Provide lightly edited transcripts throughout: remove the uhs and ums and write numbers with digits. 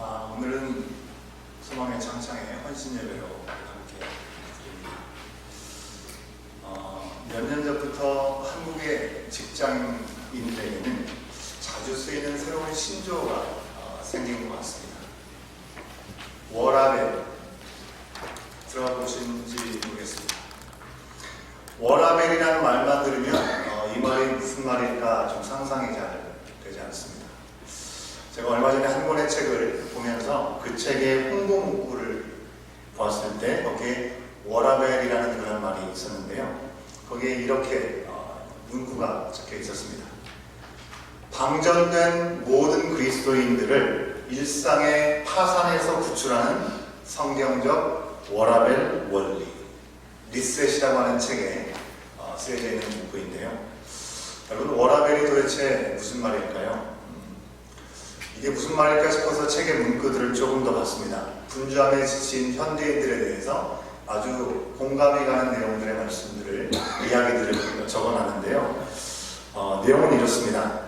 오늘은 소망의 창창의 헌신 예배로 함께 드립니다. 몇 년 전부터 한국의 직장인들에게는 자주 쓰이는 새로운 신조어가 생긴 것 같습니다. 워라밸 들어보신지 모르겠습니다. 워라밸이라는 말만 들으면 이 말이 무슨 말일까 좀 상상이 잘 되지 않습니다. 제가 얼마 전에 한 권의 책을 보면서 그 책의 홍보 문구를 보았을 때 거기에 워라밸이라는 그런 말이 있었는데요. 거기에 이렇게 문구가 적혀 있었습니다. 방전된 모든 그리스도인들을 일상의 파산에서 구출하는 성경적 워라밸 원리, 리셋이라고 하는 책에 쓰여져 있는 문구인데요. 여러분, 워라밸이 도대체 무슨 말일까요? 이게 무슨 말일까 싶어서 책의 문구들을 조금 더 봤습니다. 분주함에 지친 현대인들에 대해서 아주 공감이 가는 내용들의 말씀들을, 이야기들을 적어놨는데요. 내용은 이렇습니다.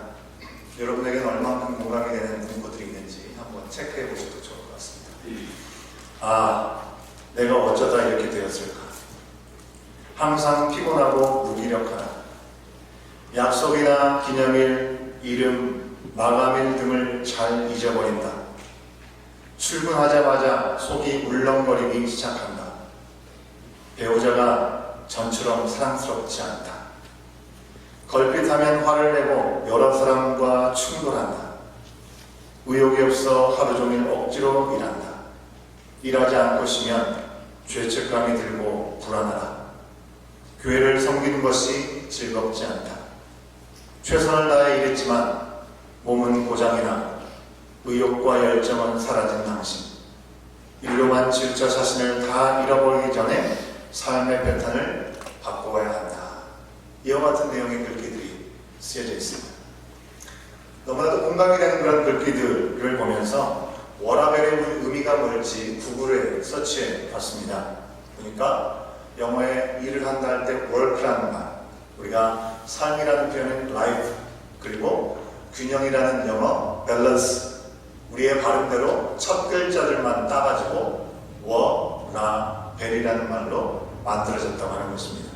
여러분에게는 얼마만큼 공감이 되는 문구들이 있는지 한번 체크해 보셔도 좋을 것 같습니다. 내가 어쩌다 이렇게 되었을까? 항상 피곤하고 무기력하다. 약속이나 기념일, 이름, 마감일 등을 잘 잊어버린다. 출근하자마자 속이 울렁거리기 시작한다. 배우자가 전처럼 사랑스럽지 않다. 걸핏하면 화를 내고 여러 사람과 충돌한다. 의욕이 없어 하루 종일 억지로 일한다. 일하지 않고 쉬면 죄책감이 들고 불안하다. 교회를 섬기는 것이 즐겁지 않다. 최선을 다해 일했지만 몸은 고장이나 의욕과 열정은 사라진 당신. 일로만 질저 자신을 다 잃어버리기 전에 삶의 패턴을 바꿔야 한다. 이와 같은 내용의 글귀들이 쓰여져 있습니다. 너무나도 공감이 되는 그런 글귀들을 보면서 워라밸의 의미가 뭘지 구글에 서치해 봤습니다. 보니까 영어에 일을 한다 할 때 work라는 말, 우리가 삶이라는 표현은 life, 그리고 균형이라는 영어 밸런스, 우리의 발음대로 첫 글자들만 따가지고 워라밸이라는 말로 만들어졌다고 하는 것입니다.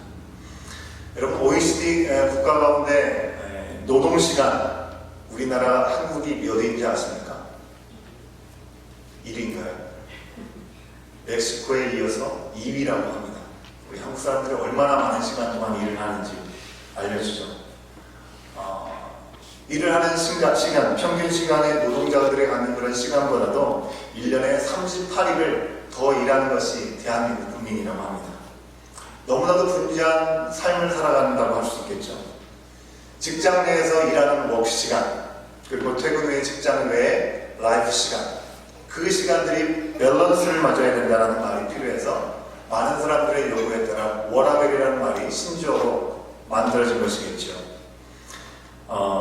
여러분, OECD 국가 가운데 노동시간 우리나라 한국이 몇 위인지 아십니까? 1위인가요? 멕시코에 이어서 2위라고 합니다. 우리 한국 사람들이 얼마나 많은 시간 동안 일을 하는지 알려주죠. 일을 하는 시간, 평균 시간의 노동자들이 갖는 그런 시간보다도 1년에 38일을 더 일하는 것이 대한민국 국민이라고 합니다. 너무나도 분주한 삶을 살아간다고 할 수 있겠죠. 직장 내에서 일하는 워크 시간, 그리고 퇴근 후에 직장 외에 라이프 시간, 그 시간들이 밸런스를 맞아야 된다는 말이 필요해서 많은 사람들의 요구에 따라 워라밸이라는 말이 신조어로 만들어진 것이겠죠.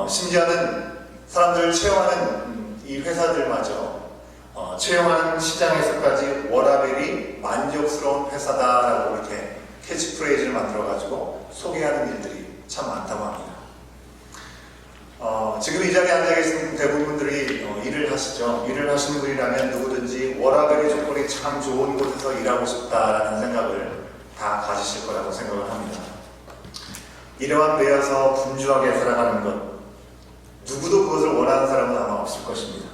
심지어는 사람들을 채용하는 이 회사들마저 채용하는 시장에서까지 워라밸이 만족스러운 회사다라고 이렇게 캐치프레이즈를 만들어가지고 소개하는 일들이 참 많다고 합니다. 지금 이 자리에 앉아 계신 대부분들이 일을 하시죠. 일을 하시는 분이라면 누구든지 워라밸의 조건이 참 좋은 곳에서 일하고 싶다라는 생각을 다 가지실 거라고 생각을 합니다. 이러한 매여서 분주하게 살아가는 것, 누구도 그것을 원하는 사람은 아마 없을 것입니다.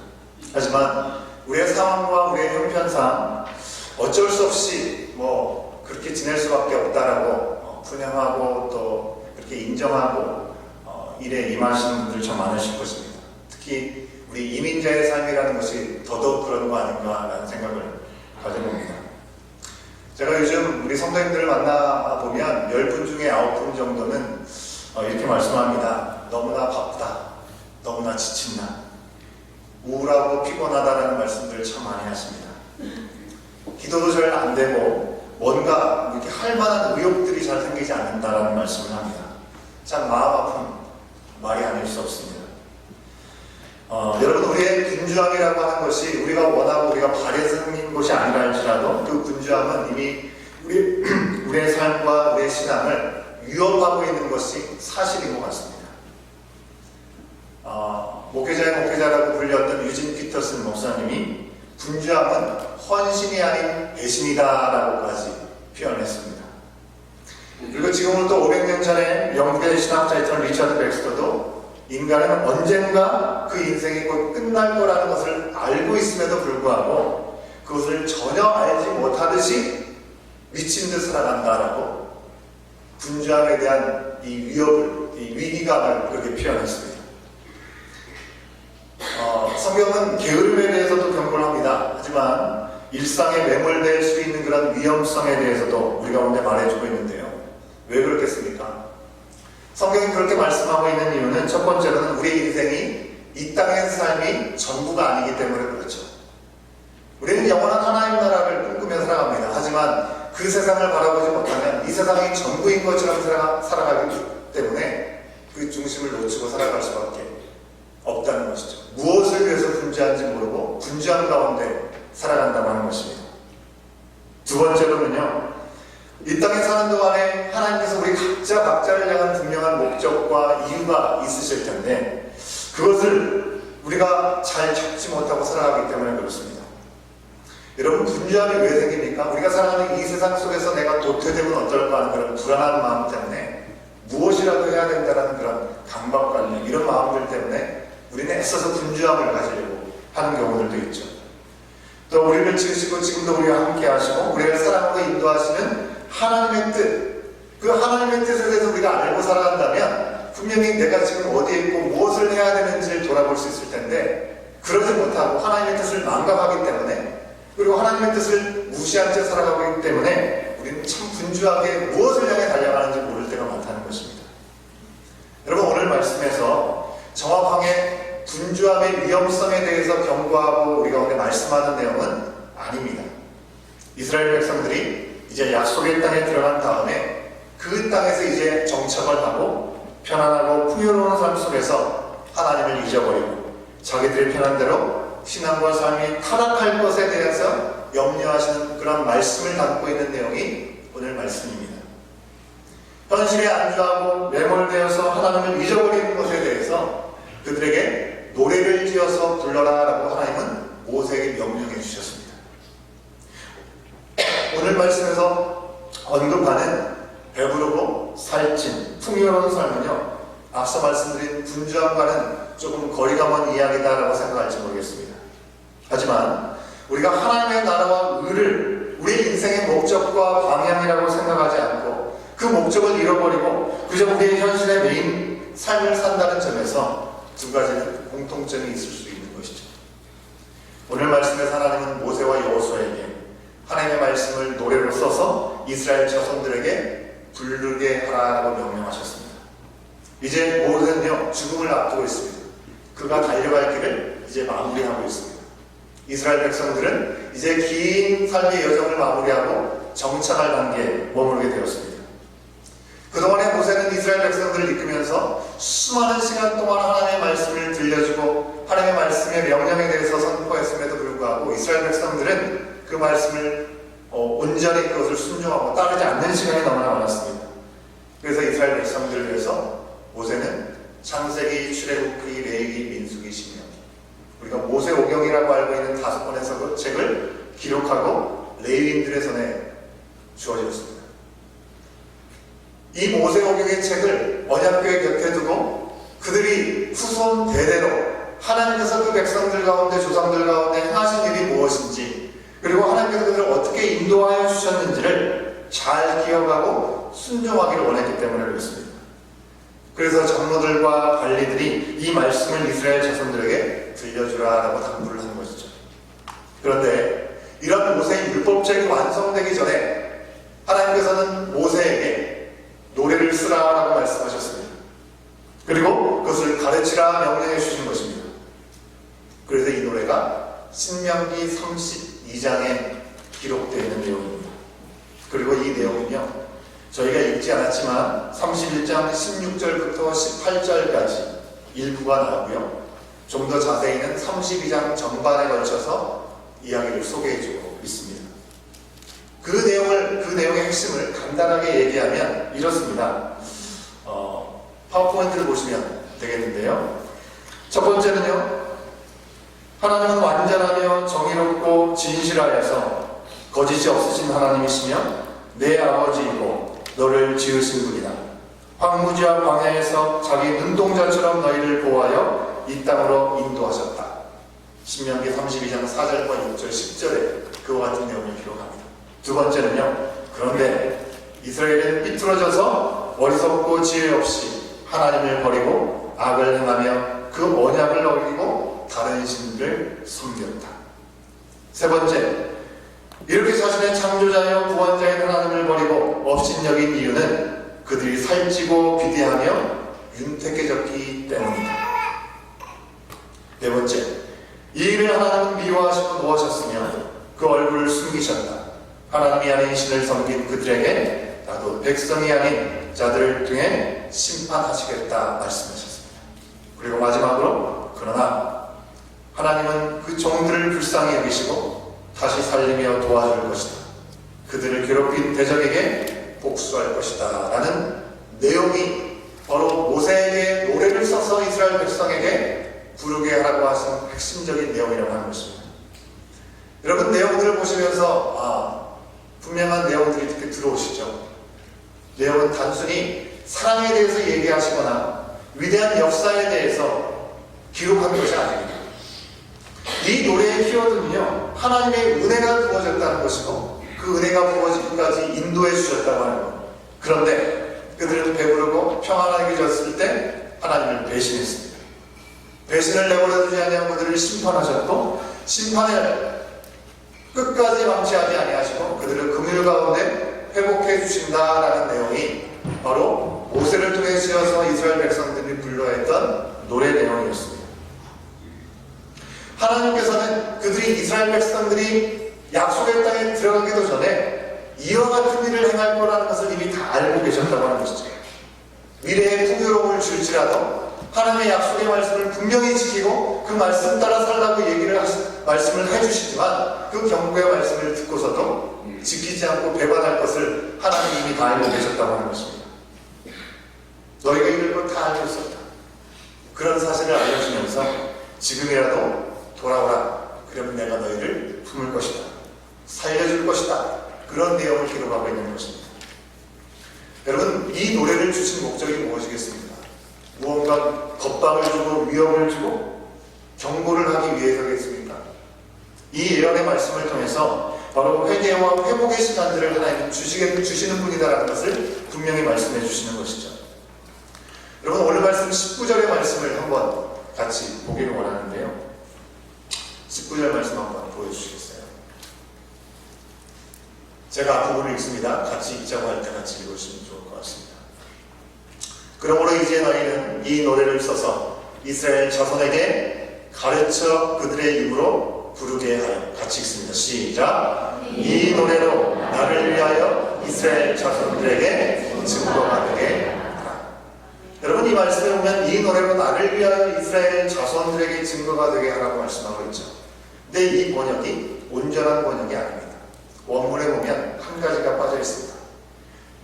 하지만 우리의 상황과 우리의 형편상 어쩔 수 없이 그렇게 지낼 수밖에 없다라고 분양하고 또 그렇게 인정하고 일에 임하시는 분들 참 많으실 것입니다. 특히 우리 이민자의 삶이라는 것이 더더욱 그런 거 아닌가라는 생각을 가져봅니다. 제가 요즘 우리 성도님들을 만나보면 10분 중에 9분 정도는 이렇게 말씀합니다. 너무나 바쁘다. 너무나 지친다. 우울하고 피곤하다라는 말씀들을 참 많이 하십니다. 기도도 잘 안 되고 뭔가 이렇게 할 만한 의욕들이 잘 생기지 않는다라는 말씀을 합니다. 참 마음 아픈 말이 아닐 수 없습니다. 여러분, 우리의 분주함이라고 하는 것이 우리가 원하고 우리가 바래서 생긴 것이 아니라 할지라도 그 분주함은 이미 우리의 삶과 우리의 신앙을 위협하고 있는 것이 사실인 것 같습니다. 목회자의 목회자라고 불렸던 유진 피터슨 목사님이 분주함은 헌신이 아닌 배신이다라고까지 표현했습니다. 그리고 지금부터 500년 전에 영국의 신학자였던 리처드 백스터도 인간은 언젠가 그 인생이 곧 끝날 거라는 것을 알고 있음에도 불구하고 그것을 전혀 알지 못하듯이 미친 듯 살아간다라고 분주함에 대한 이 위협을, 이 위기감을 그렇게 표현했습니다. 성경은 게으름에 대해서도 경고를 합니다. 하지만 일상에 매몰될 수 있는 그런 위험성에 대해서도 우리 가운데 말해주고 있는데요. 왜 그렇겠습니까? 성경이 그렇게 말씀하고 있는 이유는 첫 번째로는 우리 인생이 이 땅의 삶이 전부가 아니기 때문에 그렇죠. 우리는 영원한 하나님 나라를 꿈꾸며 살아갑니다. 하지만 그 세상을 바라보지 못하면 이 세상이 전부인 것처럼 살아가기 때문에 그 중심을 놓치고 살아갈 수밖에 없다는 것이죠. 무엇을 위해서 분주한지 모르고 분주한 가운데 살아간다고 하는 것입니다. 두 번째로는요, 이 땅에 사는 동안에 하나님께서 우리 각자를 향한 분명한 목적과 이유가 있으실 텐데 그것을 우리가 잘 잡지 못하고 살아가기 때문에 그렇습니다. 여러분, 분주함이 왜 생깁니까? 우리가 살아가는 이 세상 속에서 내가 도태되면 어떨까 하는 그런 불안한 마음 때문에 무엇이라도 해야 된다는 그런 강박관념, 이런 마음들 때문에 우리는 애써서 분주함을 가지려고 하는 경우들도 있죠. 또 우리를 지으시고 지금도 우리와 함께 하시고 우리를 사랑하고 인도하시는 하나님의 뜻, 그 하나님의 뜻에 대해서 우리가 알고 살아간다면 분명히 내가 지금 어디에 있고 무엇을 해야 되는지를 돌아볼 수 있을 텐데 그러지 못하고 하나님의 뜻을 망각하기 때문에, 그리고 하나님의 뜻을 무시한 채 살아가고 있기 때문에 우리는 참 분주하게 무엇을 향해 달려가는지 모를 때가 많다는 것입니다. 여러분, 오늘 말씀에서 정확하게 분주함의 위험성에 대해서 경고하고 우리가 오늘 말씀하는 내용은 아닙니다. 이스라엘 백성들이 이제 약속의 땅에 들어간 다음에 그 땅에서 이제 정착을 하고 편안하고 풍요로운 삶 속에서 하나님을 잊어버리고 자기들의 편한대로 신앙과 삶이 타락할 것에 대해서 염려하시는 그런 말씀을 담고 있는 내용이 오늘 말씀입니다. 현실에 안주하고 매몰되어서 하나님을 잊어버리는 것에 대해서 그들에게 노래를 지어서 불러라 라고 하나님은 모세에게 명령해 주셨습니다. 오늘 말씀에서 언급하는 배부르고 살찐 풍요로운 삶은요, 앞서 말씀드린 분주함과는 조금 거리가 먼 이야기다라고 생각할지 모르겠습니다. 하지만 우리가 하나님의 나라와 의를 우리 인생의 목적과 방향이라고 생각하지 않고 그 목적을 잃어버리고 그저 우리의 현실의 메인 삶을 산다는 점에서 두 가지는 공통점이 있을 수 있는 것이죠. 오늘 말씀에서 하나님은 모세와 여호수아에게 하나님의 말씀을 노래로 써서 이스라엘 자손들에게 부르게 하라고 명령하셨습니다. 이제 모세는요, 죽음을 앞두고 있습니다. 그가 달려갈 길을 이제 마무리하고 있습니다. 이스라엘 백성들은 이제 긴 삶의 여정을 마무리하고 정착할 단계에 머무르게 되었습니다. 그동안에 모세는 이스라엘 백성들을 이끌면서 수많은 시간 동안 하나님의 말씀을 들려주고 하나님의 말씀의 명령에 대해서 선포했음에도 불구하고 이스라엘 백성들은 그 말씀을 온전히 그것을 순종하고 따르지 않는 시간이 너무나 많았습니다. 그래서 이스라엘 백성들을 위해서 모세는 창세기, 출애굽기, 레위기, 민수기, 신명기, 우리가 모세오경이라고 알고 있는 5권의 책을 기록하고 레위인들의 손에 주어졌습니다. 이 모세오경의 책을 언약궤 곁에 두고 그들이 후손 대대로 하나님께서 그 백성들 가운데, 조상들 가운데 행하신 일이 무엇인지, 그리고 하나님께서 그들을 어떻게 인도하여 주셨는지를 잘 기억하고 순종하기를 원했기 때문에 그렇습니다. 그래서 장로들과 관리들이 이 말씀을 이스라엘 자손들에게 들려주라라고 당부를 하는 것이죠. 그런데 이런 모세의 율법책이 완성되기 전에 하나님께서는 모세에게 노래를 쓰라라고 말씀하셨습니다. 그리고 그것을 가르치라 명령해 주신 것입니다. 그래서 이 노래가 신명기 32장에 기록되어 있는 내용입니다. 그리고 이 내용은요, 저희가 읽지 않았지만 31장 16절부터 18절까지 일부가 나오고요, 좀 더 자세히는 32장 전반에 걸쳐서 이야기를 소개해주고 있습니다. 그 내용의 핵심을 간단하게 얘기하면 이렇습니다. 파워포인트를 보시면 되겠는데요. 첫 번째는요, 하나님은 완전하며 선하시며 정의롭고 진실하여서 거짓이 없으신 하나님이시며 내 아버지이고 너를 지으신 분이다. 황무지와 광야에서 자기 눈동자처럼 너희를 보호하여 이 땅으로 인도하셨다. 신명기 32장 4절과 6절 10절에 그와 같은 내용을 기록합니다. 두 번째는요, 그런데 이스라엘은 삐뚤어져서 어리석고 지혜 없이 하나님을 버리고 악을 행하며 그 언약을 어기고 다른 신들을 섬겼다. 세 번째, 이렇게 자신의 창조자여 구원자인 하나님을 버리고 업신여긴 이유는 그들이 살찌고 비대하며 윤택해졌기 때문이다. 네 번째, 이 일을 하나님은 미워하시고 노하셨으며 그 얼굴을 숨기셨다. 하나님이 아닌 신을 섬긴 그들에게 나도 백성이 아닌 자들을 통해 심판하시겠다 말씀하셨습니다. 그리고 마지막으로, 그러나 하나님은 그 종들을 불쌍히 여기시고 다시 살리며 도와줄 것이다. 그들을 괴롭힌 대적에게 복수할 것이다 라는 내용이 바로 모세에게 노래를 써서 이스라엘 백성에게 부르게 하라고 하신 핵심적인 내용이라고 하는 것입니다. 여러분, 내용들을 보시면서 분명한 내용들이 이렇게 들어오시죠. 내용은 단순히 사랑에 대해서 얘기하시거나 위대한 역사에 대해서 기록한 것이 아닙니다. 이 노래의 키워드는요, 하나님의 은혜가 부어졌다는 것이고 그 은혜가 부어지기까지 인도해 주셨다고 하는 것. 그런데 그들은 배부르고 평안하게 졌을 때 하나님을 배신했습니다. 배신을 내버려두지 아니하고 그들을 심판하셨고, 심판을 끝까지 망치하지 아니하시고 그들을 긍휼 가운데 회복해 주신다라는 내용이 바로 모세를 통해 지어서 이스라엘 백성들이 불러야 했던 노래 내용이었습니다. 하나님께서는 그들이 이스라엘 백성들이 약속의 땅에 들어가기도 전에 이와 같은 일을 행할 거라는 것을 이미 다 알고 계셨다고 하는 것이죠. 미래의 풍요로움을 줄지라도 하나님의 약속의 말씀을 분명히 지키고 그 말씀 따라 살라고 말씀을 해주시지만 그 경고의 말씀을 듣고서도 지키지 않고 배반할 것을 하나님이 이미 다 알고 계셨다고 하는 것입니다. 너희가 이럴 걸 다 알고 있었다. 그런 사실을 알려주면서 지금이라도 돌아오라. 그러면 내가 너희를 품을 것이다. 살려줄 것이다. 그런 내용을 기록하고 있는 것입니다. 여러분, 이 노래를 주신 목적이 무엇이겠습니까? 무언가 겁방을 주고 위협을 주고 경고를 하기 위해서겠습니까? 이 예언의 말씀을 통해서 바로 회개와 회복의 시간들을 하나님은 주시는 분이다라는 것을 분명히 말씀해 주시는 것이죠. 여러분, 오늘 말씀 19절의 말씀을 한번 같이 보기를 원하는데요. 19절 말씀 한번 보여주시겠어요? 제가 부분을 읽습니다. 같이 읽자고 할 때 같이 읽으시면 좋을 것 같습니다. 그러므로 이제 너희는 이 노래를 써서 이스라엘 자손에게 가르쳐 그들의 입으로 부르게 하여. 같이 읽습니다. 시작. 이 노래로 나를 위하여 이스라엘 자손들에게 증거가 되게 하라. 여러분, 이 말씀에 보면 이 노래로 나를 위하여 이스라엘 자손들에게 증거가 되게 하라고 말씀하고 있죠. 근데 이 번역이 온전한 번역이 아닙니다. 원문에 보면 한 가지가 빠져 있습니다.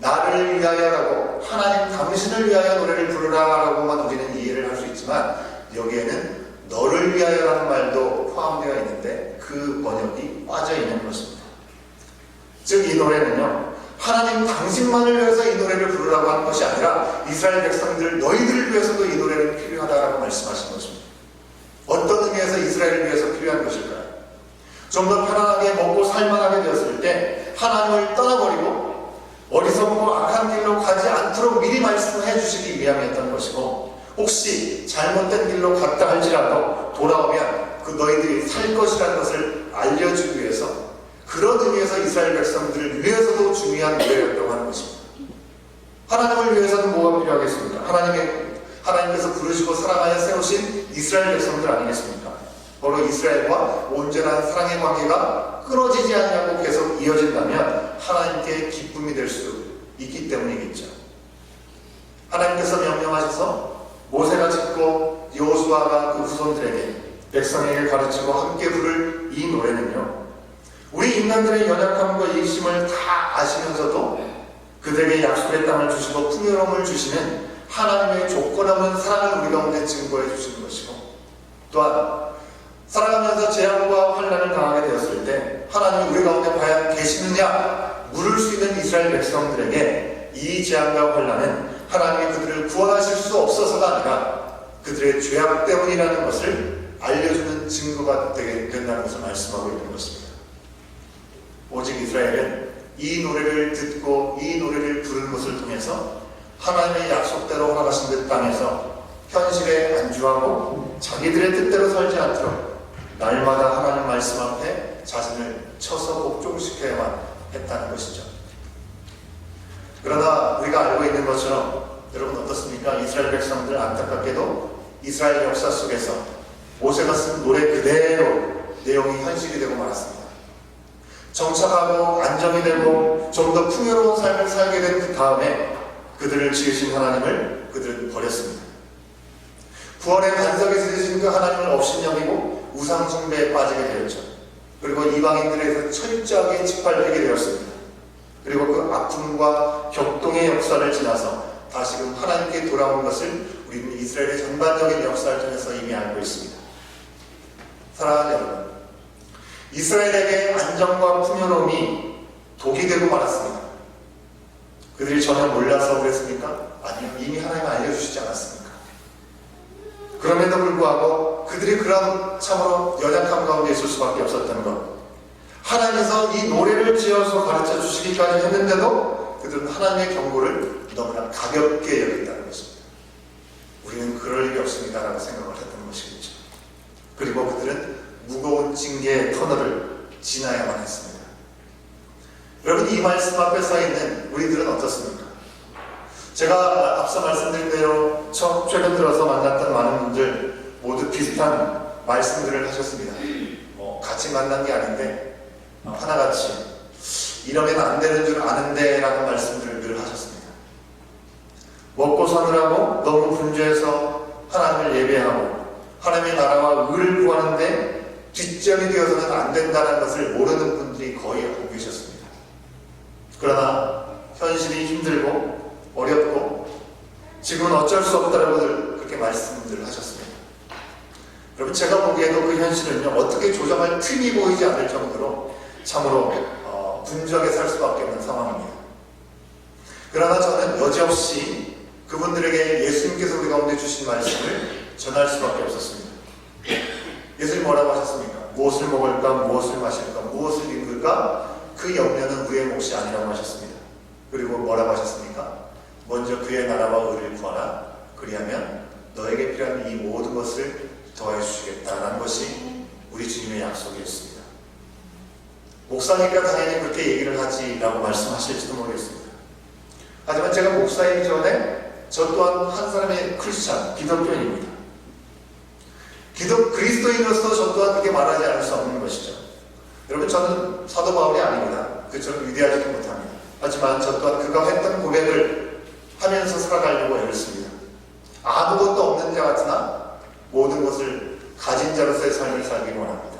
나를 위하여라고, 하나님 당신을 위하여 노래를 부르라라고만 우리는 이해를 할 수 있지만 여기에는 너를 위하여라는 말도 포함되어 있는데 그 번역이 빠져 있는 것입니다. 즉, 이 노래는요, 하나님 당신만을 위해서 이 노래를 부르라고 하는 것이 아니라 이스라엘 백성들 너희들을 위해서도 이 노래는 필요하다라고 말씀하신 것입니다. 어떤 의미에서 이스라엘을 위해서 필요한 것일까요? 좀 더 편안하게 먹고 살만하게 되었을 때 하나님을 떠나버리고 어리석고 악한 길로 가지 않도록 미리 말씀해 주시기 위함이었던 것이고, 혹시 잘못된 길로 갔다 할지라도 돌아오면 그 너희들이 살 것이라는 것을 알려주기 위해서, 그런 의미에서 이스라엘 백성들을 위해서도 중요한 노래였다고 하는 것입니다. 하나님을 위해서는 뭐가 필요하겠습니까? 하나님께서 부르시고 사랑하여 세우신 이스라엘 백성들 아니겠습니까? 바로 이스라엘과 온전한 사랑의 관계가 끊어지지 않냐고 계속 이어진다면 하나님께 기쁨이 될 수 있기 때문이겠죠. 하나님께서 명령하셔서 모세가 짓고 여호수아가 그 후손들에게, 백성에게 가르치고 함께 부를 이 노래는요, 우리 인간들의 연약함과 이기심을 다 아시면서도 그들에게 약속의 땅을 주시고 풍요로움을 주시는 하나님의 조건 없는 사랑을 우리 가운데 증거해 주시는 것이고, 또한 살아가면서 재앙과 환난을 하나님이 우리 가운데 과연 계시느냐 물을 수 있는 이스라엘 백성들에게 이 재앙과 환난은 하나님이 그들을 구원하실 수 없어서가 아니라 그들의 죄악 때문이라는 것을 알려주는 증거가 되게 된다는 것을 말씀하고 있는 것입니다. 오직 이스라엘은 이 노래를 듣고 이 노래를 부르는 것을 통해서 하나님의 약속대로 허락하신 그 땅에서 현실에 안주하고 자기들의 뜻대로 살지 않도록 날마다 하나님 말씀 앞에 자신을 쳐서 복종시켜야만 했다는 것이죠. 그러나 우리가 알고 있는 것처럼 여러분 어떻습니까? 이스라엘 백성들 안타깝게도 이스라엘 역사 속에서 모세가 쓴 노래 그대로 내용이 현실이 되고 말았습니다. 정착하고 안정이 되고 좀 더 풍요로운 삶을 살게 된 그 다음에 그들을 지으신 하나님을 그들은 버렸습니다. 구원의 반석이 되신 그 하나님을 업신여기고 우상 숭배에 빠지게 되었죠. 그리고 이방인들에서 철저하게 짓밟히게 되었습니다. 그리고 그 아픔과 격동의 역사를 지나서 다시금 하나님께 돌아온 것을 우리는 이스라엘의 전반적인 역사를 통해서 이미 알고 있습니다. 사랑하는 여러분, 이스라엘에게 안정과 풍요로움이 독이 되고 말았습니다. 그들이 전혀 몰라서 그랬습니까? 아니요, 이미 하나님이 알려주시지 않았습니까? 그럼에도 불구하고 그들이 그런 참으로 연약함 가운데 있을 수밖에 없었던 것, 하나님께서 이 노래를 지어서 가르쳐 주시기까지 했는데도 그들은 하나님의 경고를 너무나 가볍게 여긴다는 것입니다. 우리는 그럴 일이 없습니다라고 생각을 했던 것이겠죠. 그리고 그들은 무거운 징계의 터널을 지나야만 했습니다. 여러분, 이 말씀 앞에 서 있는 우리들은 어떻습니까? 제가 앞서 말씀드린 대로 최근 들어서 만났던 많은 분들 모두 비슷한 말씀들을 하셨습니다. 같이 만난 게 아닌데 하나같이 이러면 안 되는 줄 아는데 라는 말씀들을 늘 하셨습니다. 먹고 사느라고 너무 분주해서 하나님을 예배하고 하나님의 나라와 의를 구하는데 뒷전이 되어서는 안 된다는 것을 모르는 분들이 거의 하고 계셨습니다. 그러나 현실이 힘들고 어렵고 지금은 어쩔 수 없다라고 그렇게 말씀들을 하셨습니다. 여러분, 제가 보기에도 그 현실은요, 어떻게 조정할 틈이 보이지 않을 정도로 참으로 분주하게 살 수밖에 없는 상황입니다. 그러나 저는 여지없이 그분들에게 예수님께서 우리 가운데 주신 말씀을 전할 수밖에 없었습니다. 예수님 뭐라고 하셨습니까? 무엇을 먹을까, 무엇을 마실까, 무엇을 입을까? 그 염려는 우리의 몫이 아니라고 하셨습니다. 그리고 뭐라고 하셨습니까? 먼저 그의 나라와 의를 구하라. 그리하면 너에게 필요한 이 모든 것을 더해 주시겠다라는 것이 우리 주님의 약속이었습니다. 목사니까 당연히 그렇게 얘기를 하지라고 말씀하실지도 모르겠습니다. 하지만 제가 목사이기 전에 저 또한 한 사람의 크리스찬, 기독교인입니다. 그리스도인으로서 저 또한 그렇게 말하지 않을 수 없는 것이죠. 여러분, 저는 사도 바울이 아닙니다. 그처럼 위대하지도 못합니다. 하지만 저 또한 그가 했던 고백을 하면서 살아가려고 애를 씁니다. 아무것도 없는 자 같으나 모든 것을 가진 자로서의 삶을 살기 원합니다.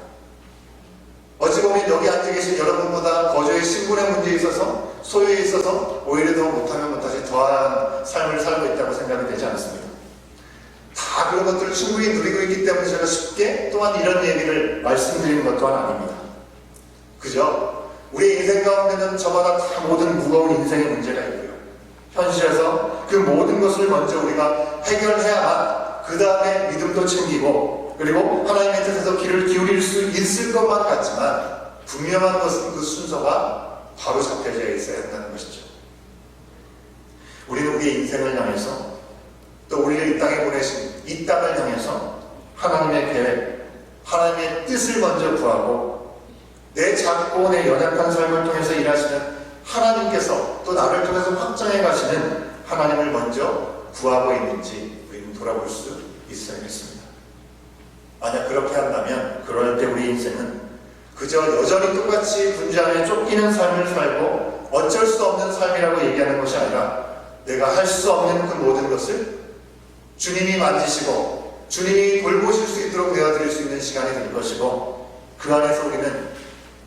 어찌 보면 여기 앉아 계신 여러분보다 거저의 신분의 문제에 있어서, 소유에 있어서 오히려 더 못하면 못하지 더한 삶을 살고 있다고 생각이 되지 않습니다. 다 그런 것들을 충분히 누리고 있기 때문에 제가 쉽게 또한 이런 얘기를 말씀드리는 것 또한 아닙니다. 그죠? 우리 인생 가운데는 저마다 다 모든 무거운 인생의 문제가 있고요. 현실에서 그 모든 것을 먼저 우리가 해결해야만 그 다음에 믿음도 챙기고 그리고 하나님의 뜻에서 귀를 기울일 수 있을 것만 같지만 분명한 것은 그 순서가 바로 잡혀져 있어야 한다는 것이죠. 우리는 우리의 인생을 향해서 또 우리를 이 땅에 보내신 이 땅을 향해서 하나님의 계획, 하나님의 뜻을 먼저 구하고 내 작고 내 연약한 삶을 통해서 일하시는 하나님께서 또 나를 통해서 확장해 가시는 하나님을 먼저 구하고 있는지 우리는 돌아볼 수 있어야겠습니다. 만약 그렇게 한다면 그럴 때 우리 인생은 그저 여전히 똑같이 분주함에 쫓기는 삶을 살고 어쩔 수 없는 삶이라고 얘기하는 것이 아니라 내가 할 수 없는 그 모든 것을 주님이 만지시고 주님이 돌보실 수 있도록 내어드릴 수 있는 시간이 될 것이고 그 안에서 우리는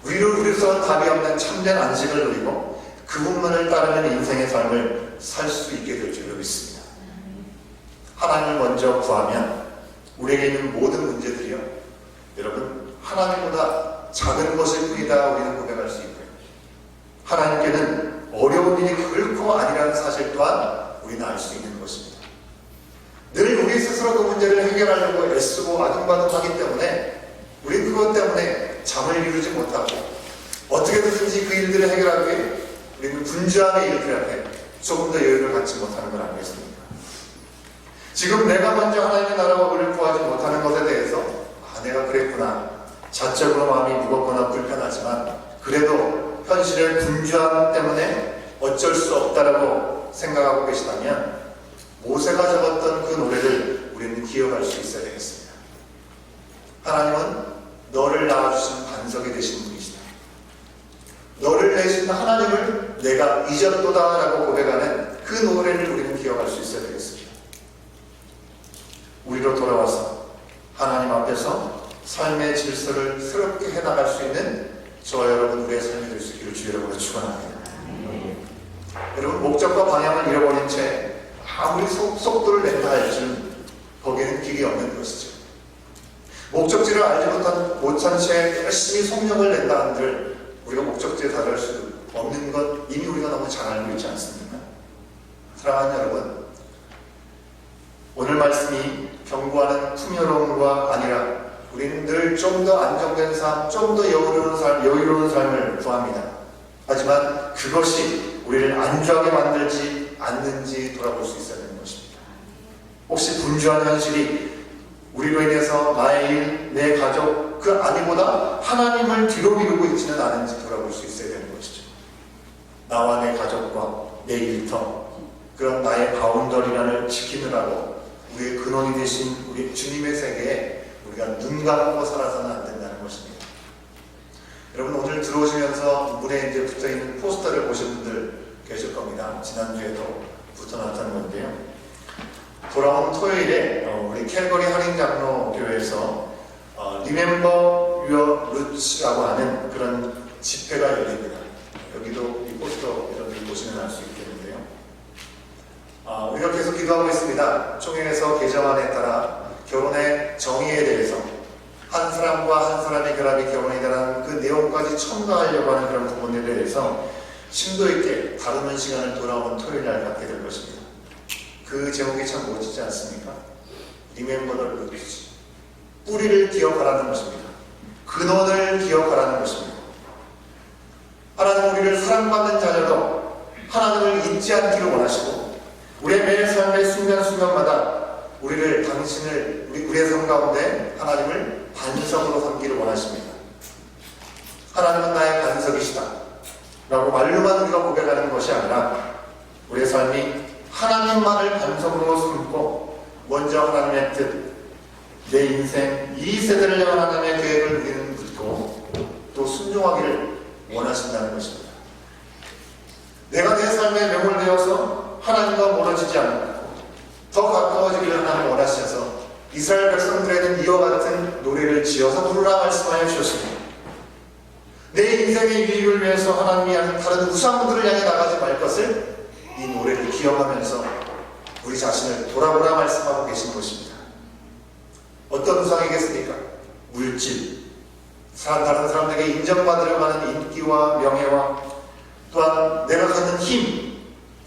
우리로서는 답이 없는 참된 안식을 누리고 그분만을 따르는 인생의 삶을 살 수 있게 될 줄로 믿습니다. 하나님을 먼저 구하면 우리에게 있는 모든 문제들이요, 여러분, 하나님보다 작은 것일 뿐이다 우리는 고백할 수 있고요. 하나님께는 어려운 일이 결코 아니라는 사실 또한 우리는 알 수 있는 것입니다. 늘 우리 스스로 그 문제를 해결하려고 애쓰고 아둥바둥하기 때문에 우리는 그것 때문에 잠을 이루지 못하고 어떻게든지 그 일들을 해결하기 위해 우리는 분주함의 일들 앞에 조금 더 여유를 갖지 못하는 걸 아니겠습니까? 지금 내가 먼저 하나님의 나라와 의를 구하지 못하는 것에 대해서 내가 그랬구나, 자적으로 마음이 무겁거나 불편하지만 그래도 현실의 분주함 때문에 어쩔 수 없다라고 생각하고 계시다면 모세가 적었던 그 노래를 우리는 기억할 수 있어야 되겠습니다. 하나님은 너를 낳아주신 반석이 되신 분이시다. 너를 내신 하나님을 내가 잊었도다 라고 고백하는 그 노래를 우리는 기억할 수 있어야 되겠습니다. 우리로 돌아와서 하나님 앞에서 삶의 질서를 새롭게 해나갈 수 있는 저와 여러분 우리의 삶이 될 수 있기를 주 여러분을 축원합니다. 여러분 목적과 방향을 잃어버린 채 아무리 속도를 낸다 할지는 거기에는 길이 없는 것이죠. 목적지를 알지 못한 채 열심히 속력을 낸다 한들 우리가 목적지에 달할 수 없는 것 이미 우리가 너무 잘 알고 있지 않습니까? 사랑하는 여러분, 오늘 말씀이 경고하는 풍요로움과 아니라 우리는 늘 좀 더 안정된 삶, 좀 더 여유로운 삶을 구합니다. 하지만 그것이 우리를 안주하게 만들지 않는지 돌아볼 수 있어야 되는 것입니다. 혹시 분주한 현실이 우리로 인해서 나의 일, 내 가족, 그 아니보다 하나님을 뒤로 미루고 있지는 않은지 돌아볼 수 있어야 되는 것이죠. 나와 내 가족과 내 일터, 그런 나의 바운더리란을 지키느라고 우리의 근원이 되신 우리 주님의 세계에 우리가 눈 감고 살아서는 안 된다는 것입니다. 여러분 오늘 들어오시면서 문에 이제 붙어있는 포스터를 보신 분들 계실 겁니다. 지난주에도 붙어놨다는 건데요. 돌아온 토요일에 우리 캘거리 할인장로교회에서 Remember Your Roots라고 하는 그런 집회가 열립니다. 여기도 이 포스터 여러분들 보시면 알 수 있겠는데요. 우리가 계속 기도하고 있습니다. 총회에서 개정안에 따라 결혼의 정의에 대해서 한 사람과 한 사람의 결합이 결혼이라는 그 내용까지 첨가하려고 하는 그런 부분에 대해서 심도 있게 다루는 시간을 돌아온 토요일 날 갖게 될 것입니다. 그 제목이 참 멋지지 않습니까? Remember the roots. 뿌리를 기억하라는 것입니다. 근원을 기억하라는 것입니다. 하나님 우리를 사랑받는 자녀로 하나님을 잊지 않기를 원하시고 우리의 매 삶의 순간순간마다 우리의 삶 가운데 하나님을 반석으로 삼기를 원하십니다. 하나님은 나의 반석이시다 라고 말로만 우리가 고백하는 것이 아니라 우리의 삶이 하나님만을 반석으로 삼고 먼저 하나님의 뜻, 내 인생, 이 세대를 향한 하나님의 계획을 우리는 묻고 또 순종하기를 원하신다는 것입니다. 내가 내 삶에 매몰되어서 하나님과 멀어지지 않고 더 가까워지기를 하나님 원하셔서 이스라엘 백성들에는 이와 같은 노래를 지어서 부르라 말씀하여 주셨습니다. 내 인생의 유익을 위해서 하나님이 아닌 다른 우상들을 향해 나가지 말 것을 이 노래를 기억하면서 우리 자신을 돌아보라 말씀하고 계신 것입니다. 어떤 우상이겠습니까? 물질, 다른 사람들에게 인정받으려고 하는 인기와 명예와 또한 내가 갖는 힘,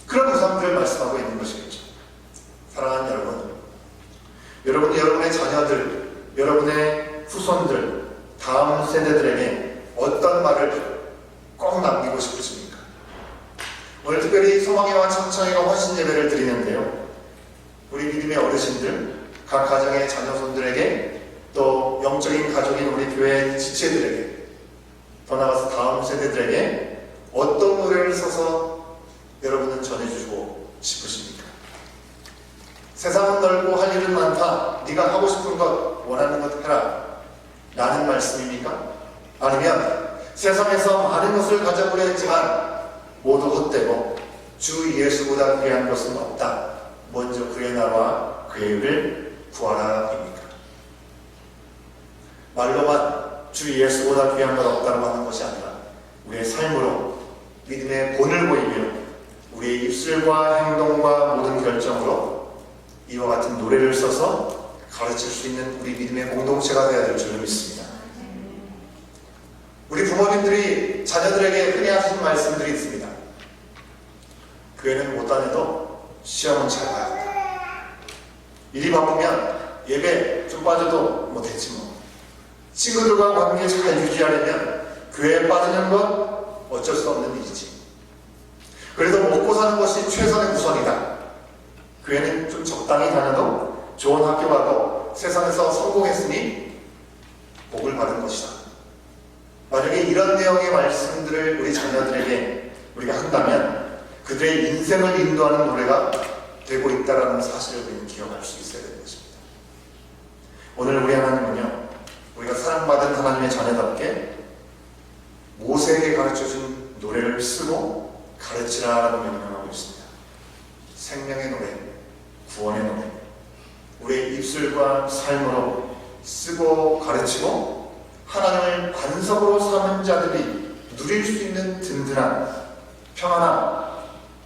그런 우상들을 말씀하고 있는 것이겠죠. 사랑하는 여러분, 여러분의 자녀들, 여러분의 후손들, 다음 세대들에게 어떤 말을 꼭 남기고 싶으십니까? 오늘 특별히 소망회와 청청회가 헌신 예배를 드리는데요. 우리 믿음의 어르신들, 각 가정의 자녀손들에게 또 영적인 가족인 우리 교회 지체들에게 더 나아가서 다음 세대들에게 어떤 노래를 써서 여러분은 전해주고 싶으십니까? 세상은 넓고 할 일은 많다. 네가 하고 싶은 것, 원하는 것 해라. 라는 말씀입니까? 아니면 세상에서 많은 것을 가져보려 했지만 모두 헛되고 주 예수보다 귀한 것은 없다. 먼저 그의 나라와 그의 의를 구하라입니까? 말로만 주 예수보다 귀한 것 없다고 하는 것이 아니라 우리의 삶으로 믿음의 본을 보이며 우리의 입술과 행동과 모든 결정으로 이와 같은 노래를 써서 가르칠 수 있는 우리 믿음의 공동체가 되어야 될 줄로 믿습니다. 우리 부모님들이 자녀들에게 흔히 하시는 말씀들이 있습니다. 교회는 못 다녀도 시험은 잘 봐야 한다. 일이 바쁘면 예배 좀 빠져도 뭐 됐지 뭐. 친구들과 관계 잘 유지하려면 교회에 빠지는 건 어쩔 수 없는 일이지. 그래도 먹고 사는 것이 최선의 우선이다. 교회는 좀 적당히 다녀도 좋은 학교 가고 세상에서 성공했으니 복을 받은 것이다. 만약에 이런 내용의 말씀들을 우리 자녀들에게 우리가 한다면 그들의 인생을 인도하는 노래가 되고 있다는 사실을 우리는 기억할 수 있어야 되는 것입니다. 오늘 우리 하나님은요, 우리가 사랑받은 하나님의 자녀답게 모세에게 가르쳐준 노래를 쓰고 가르치라라고 명령하고 있습니다. 생명의 노래, 구원의 노래, 우리의 입술과 삶으로 쓰고 가르치고 하나님을 반석으로 삼은 자들이 누릴 수 있는 든든한 평안함,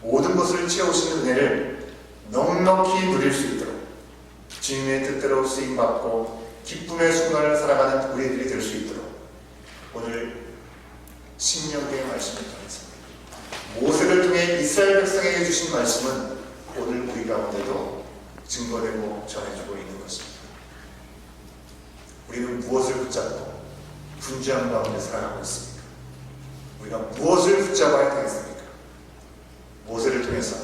모든 것을 채우시는 은혜를 넉넉히 누릴 수 있도록 주님의 뜻대로 쓰임받고 기쁨의 순간을 살아가는 우리들이 될 수 있도록 오늘 신명기의 말씀을 통해서 모세를 통해 이스라엘 백성에게 주신 말씀은 오늘 우리 가운데도 증거되고 전해주고 있는 것입니다. 우리는 무엇을 붙잡고 분주한 가운데 살아가고 있습니까? 우리가 무엇을 붙잡아야 되겠습니까? 모세를 통해서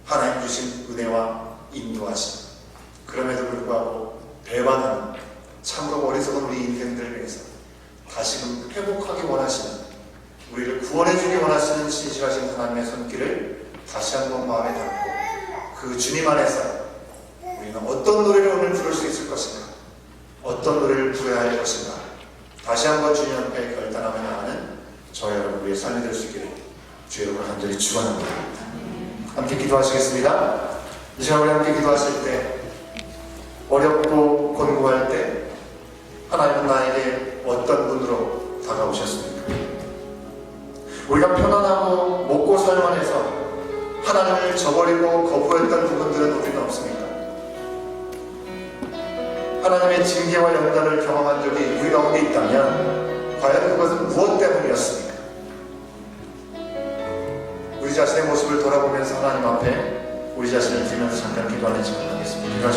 하나님 주신 은혜와 인도하심, 그럼에도 불구하고 배반하는 참으로 어리석은 우리 인생들을 위해서 다시금 회복하기 원하시는, 우리를 구원해주기 원하시는 신실하신 하나님의 손길을 다시 한번 마음에 담고 그 주님 안에서 우리는 어떤 노래를 오늘 부를 수 있을 것인가, 어떤 노래를 부르어야 할 것인가, 다시 한번 주님 앞에 결단하며 나가는 저와 여러분의 삶이 될 수 있기를 주 여러분을 간절히 축원합니다. 함께 기도하시겠습니다. 이 시간 우리 함께 기도하실 때, 어렵고 곤고할 때 하나님은 나에게 어떤 분으로 다가오셨습니까? 우리가 편안하고 먹고 살만해서 하나님을 저버리고 거부했던 부분들은 우리는 없습니까? 하나님의 징계와 연단을 경험한 적이 우리 가운데 있다면 과연 그것은 무엇 때문이었습니까? 우리 자신의 모습을 돌아보면서 하나님 앞에 우리 자신을 들면서 잠깐 기도하는 시간 갖겠습니다.